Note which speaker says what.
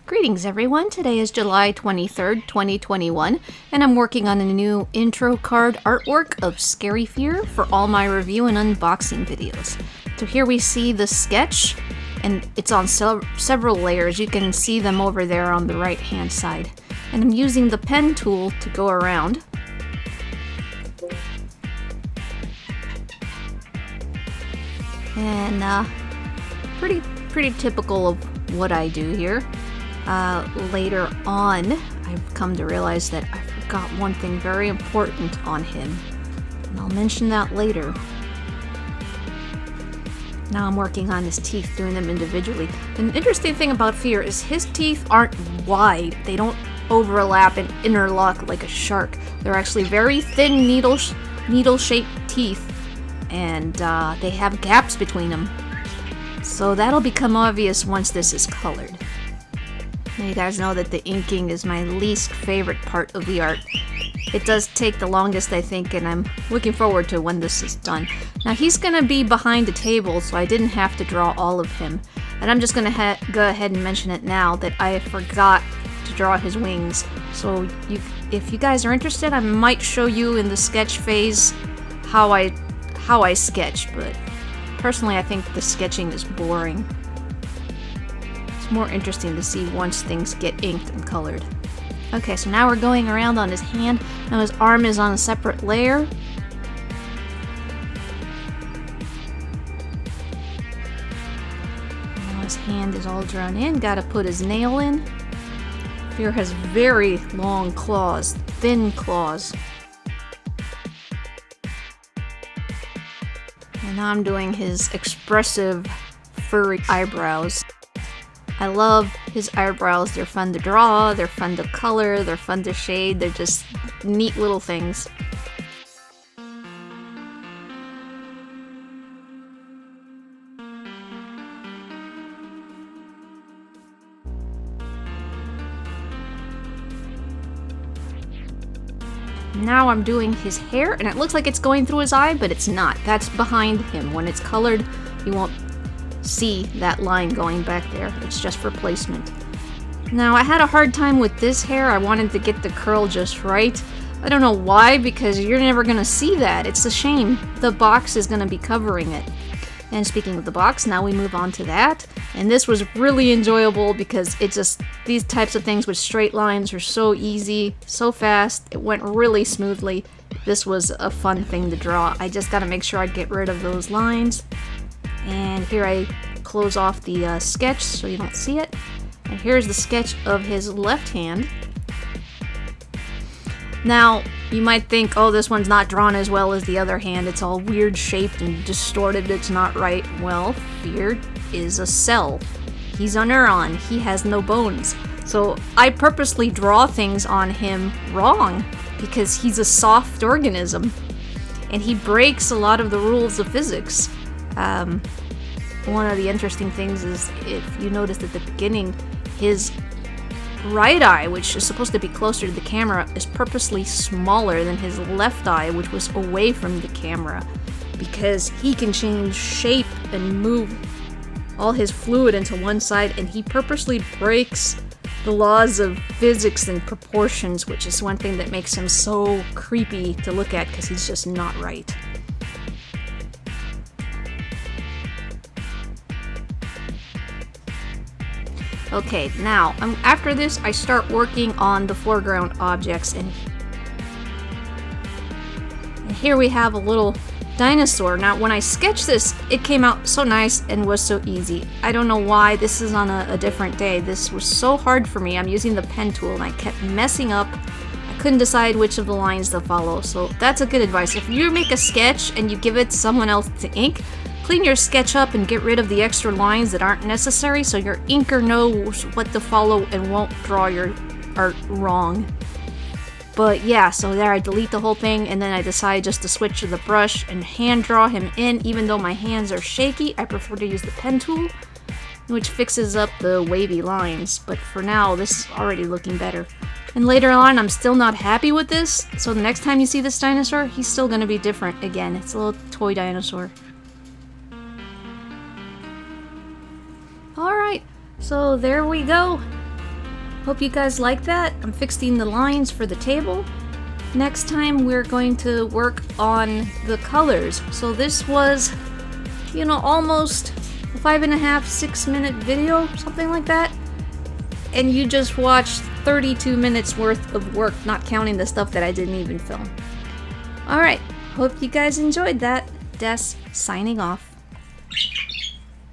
Speaker 1: Greetings everyone, today is July 23rd, 2021, and I'm working on a new intro card artwork of Scary Fear for all my review and unboxing videos. So here we see the sketch, and it's on several layers. You can see them over there on the right hand side. And I'm using the pen tool to go around. And pretty typical of what I do here. Later on, I've come to realize that I forgot one thing very important on him, and I'll mention that later. Now I'm working on his teeth, doing them individually. An interesting thing about Fear is his teeth aren't wide. They don't overlap and interlock like a shark. They're actually very thin needle-shaped teeth, and they have gaps between them. So that'll become obvious once this is colored. Now you guys know that the inking is my least favorite part of the art. It does take the longest, I think, and I'm looking forward to when this is done. Now he's gonna be behind the table, so I didn't have to draw all of him. And I'm just gonna go ahead and mention it now that I forgot to draw his wings. So if you guys are interested, I might show you in the sketch phase how I sketch, but personally I think the sketching is boring. It's more interesting to see once things get inked and colored. Okay, so now we're going around on his hand. Now his arm is on a separate layer. Now his hand is all drawn in. Gotta put his nail in. Fear has very long claws, thin claws. And now I'm doing his expressive, furry eyebrows. I love his eyebrows. They're fun to draw, they're fun to color, they're fun to shade, they're just neat little things. Now I'm doing his hair, and it looks like it's going through his eye, but it's not. That's behind him. When it's colored, you won't see that line going back there. It's just for placement. Now I had a hard time with this hair. I wanted to get the curl just right. I don't know why, because you're never gonna see that. It's a shame. The box is gonna be covering it. And speaking of the box, now we move on to that. And this was really enjoyable because it just, these types of things with straight lines are so easy, so fast. It went really smoothly. This was a fun thing to draw. I just gotta make sure I get rid of those lines. And here I close off the sketch so you don't see it. And here's the sketch of his left hand. Now, you might think, oh, this one's not drawn as well as the other hand. It's all weird shaped and distorted. It's not right. Well, Fear is a cell. He's a neuron. He has no bones. So I purposely draw things on him wrong because he's a soft organism. And he breaks a lot of the rules of physics. One of the interesting things is, if you noticed at the beginning, his right eye, which is supposed to be closer to the camera, is purposely smaller than his left eye, which was away from the camera, because he can change shape and move all his fluid into one side, and he purposely breaks the laws of physics and proportions, which is one thing that makes him so creepy to look at, because he's just not right. Okay, now, after this, I start working on the foreground objects, and here we have a little dinosaur. Now, when I sketched this, it came out so nice and was so easy. I don't know why. This is on a different day. This was so hard for me. I'm using the pen tool, and I kept messing up. I couldn't decide which of the lines to follow, so that's a good advice. If you make a sketch and you give it to someone else to ink, clean your sketch up and get rid of the extra lines that aren't necessary so your inker knows what to follow and won't draw your art wrong. But yeah, so there I delete the whole thing, and then I decide just to switch to the brush and hand draw him in. Even though my hands are shaky, I prefer to use the pen tool, which fixes up the wavy lines. But for now, this is already looking better. And later on, I'm still not happy with this, so the next time you see this dinosaur, he's still gonna be different again. It's a little toy dinosaur. Alright, so there we go. Hope you guys like that. I'm fixing the lines for the table. Next time we're going to work on the colors. So this was, you know, almost a 5.5, 6 minute video, something like that. And you just watched 32 minutes worth of work, not counting the stuff that I didn't even film. Alright, hope you guys enjoyed that. Des signing off.